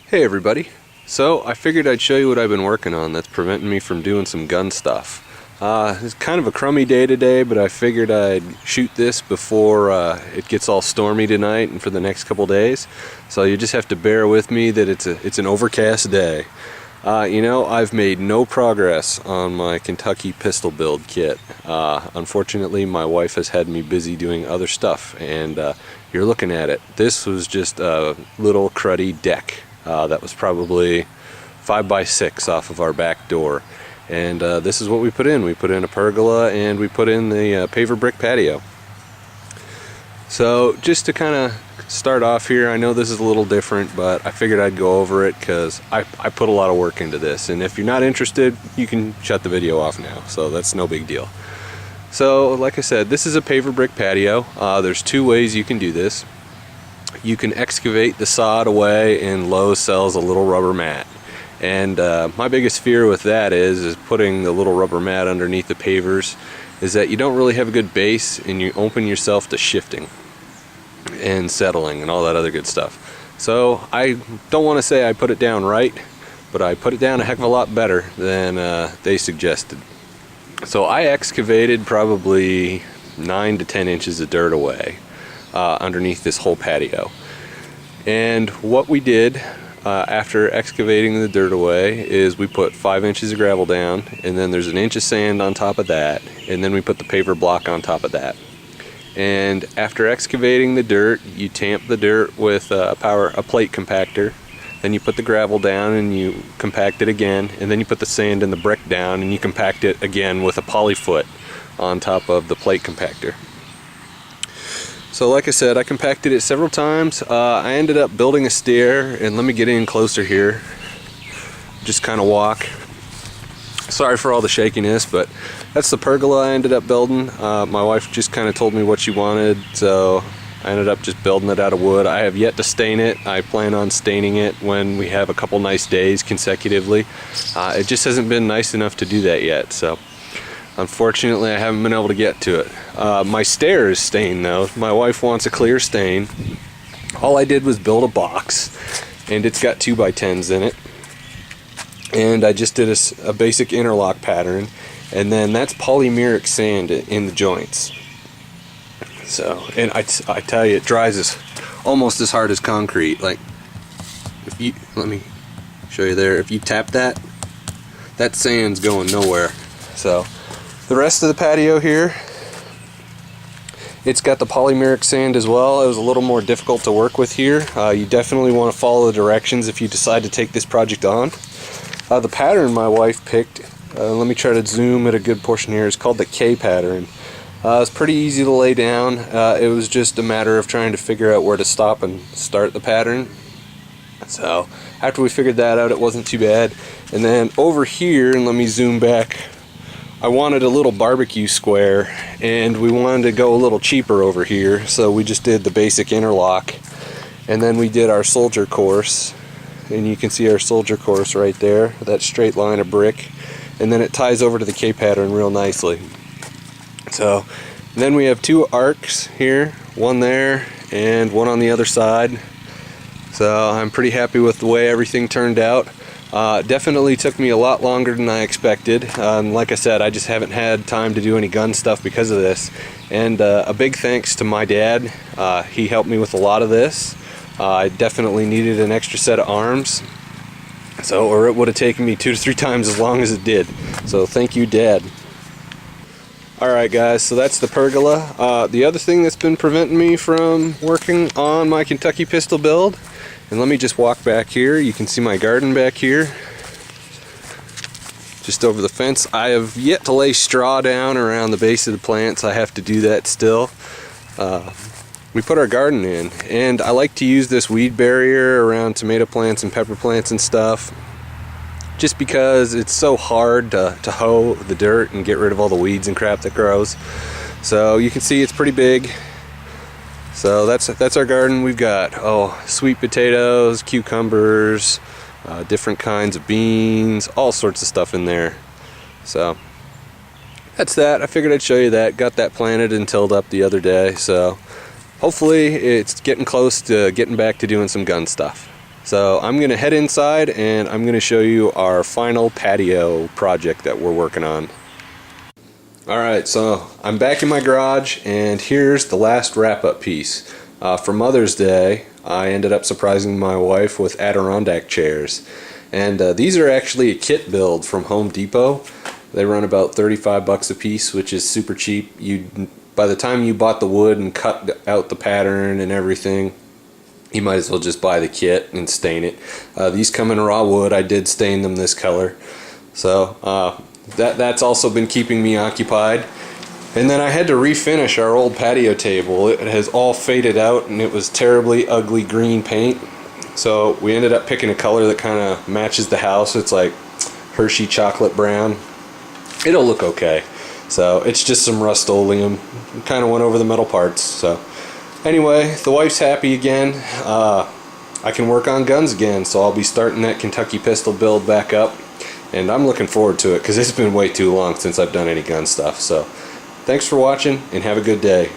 Hey everybody, so I figured I'd show you what I've been working on that's preventing me from doing some gun stuff. It's kind of a crummy day today, but I figured I'd shoot this before it gets all stormy tonight and for the next couple days. So you just have to bear with me that it's an overcast day. I've made no progress on my Kentucky pistol build kit. Unfortunately, my wife has had me busy doing other stuff, and you're looking at it. This was just a little cruddy deck. That was probably 5x6 off of our back door, and this is what we put in. We put in a pergola and we put in the paver brick patio. So just to kind of start off here, I know this is a little different, but I figured I'd go over it because I put a lot of work into this, and if you're not interested, you can shut the video off now, so that's no big deal. So like I said, this is a paver brick patio. There's two ways you can do this. You can excavate the sod away, and Lowe's sells a little rubber mat. And my biggest fear with that is putting the little rubber mat underneath the pavers, is that you don't really have a good base and you open yourself to shifting and settling and all that other good stuff. So I don't want to say I put it down right, but I put it down a heck of a lot better than they suggested. So I excavated probably 9 to 10 inches of dirt away underneath this whole patio. And what we did after excavating the dirt away is we put 5 inches of gravel down, and then there's an inch of sand on top of that, and then we put the paver block on top of that. And after excavating the dirt, you tamp the dirt with a plate compactor. Then you put the gravel down and you compact it again, and then you put the sand and the brick down and you compact it again with a polyfoot on top of the plate compactor. So like I said, I compacted it several times. I ended up building a stair, and let me get in closer here. Just kind of walk. Sorry for all the shakiness, but that's the pergola I ended up building. My wife just kind of told me what she wanted, so I ended up just building it out of wood. I have yet to stain it. I plan on staining it when we have a couple nice days consecutively. It just hasn't been nice enough to do that yet, so unfortunately I haven't been able to get to it. My stair is stained though. My wife wants a clear stain. All I did was build a box, and it's got 2x10s in it, and I just did a basic interlock pattern, and then that's polymeric sand in the joints. So, and I tell you, it dries almost as hard as concrete. Like, if you, let me show you there, if you tap that sand's going nowhere. So the rest of the patio here, it's got the polymeric sand as well. It was a little more difficult to work with here. You definitely want to follow the directions if you decide to take this project on. The pattern my wife picked, let me try to zoom at a good portion here, it's called the K pattern. It's pretty easy to lay down. It was just a matter of trying to figure out where to stop and start the pattern. So after we figured that out, it wasn't too bad. And then over here, and let me zoom back, I wanted a little barbecue square, and we wanted to go a little cheaper over here, so we just did the basic interlock, and then we did our soldier course, and you can see our soldier course right there, that straight line of brick, and then it ties over to the K pattern real nicely. So then we have 2 arcs here, one there and one on the other side. So I'm pretty happy with the way everything turned out. Definitely took me a lot longer than I expected. Like I said, I just haven't had time to do any gun stuff because of this. And a big thanks to my dad. He helped me with a lot of this. I definitely needed an extra set of arms, or it would have taken me 2 to 3 times as long as it did. So thank you, Dad. Alright guys, so that's the pergola. The other thing that's been preventing me from working on my Kentucky pistol build, and let me just walk back here, you can see my garden back here, just over the fence. I have yet to lay straw down around the base of the plants. I have to do that still. We put our garden in, and I like to use this weed barrier around tomato plants and pepper plants and stuff, just because it's so hard to hoe the dirt and get rid of all the weeds and crap that grows. So you can see it's pretty big. So that's our garden. We've got sweet potatoes, cucumbers, different kinds of beans, all sorts of stuff in there. So that's that. I figured I'd show you that. Got that planted and tilled up the other day, so hopefully it's getting close to getting back to doing some gun stuff. So I'm gonna head inside and I'm gonna show you our final patio project that we're working on. Alright, so I'm back in my garage and here's the last wrap-up piece. For Mother's Day, I ended up surprising my wife with Adirondack chairs. And these are actually a kit build from Home Depot. They run about 35 bucks a piece, which is super cheap. By the time you bought the wood and cut out the pattern and everything, you might as well just buy the kit and stain it. These come in raw wood. I did stain them this color. So that's also been keeping me occupied. And then I had to refinish our old patio table. It has all faded out and it was terribly ugly green paint. So we ended up picking a color that kind of matches the house. It's like Hershey chocolate brown. It'll look okay. So it's just some Rust-Oleum. Kind of went over the metal parts. So anyway, the wife's happy again. I can work on guns again, so I'll be starting that Kentucky pistol build back up. And I'm looking forward to it because it's been way too long since I've done any gun stuff. So thanks for watching and have a good day.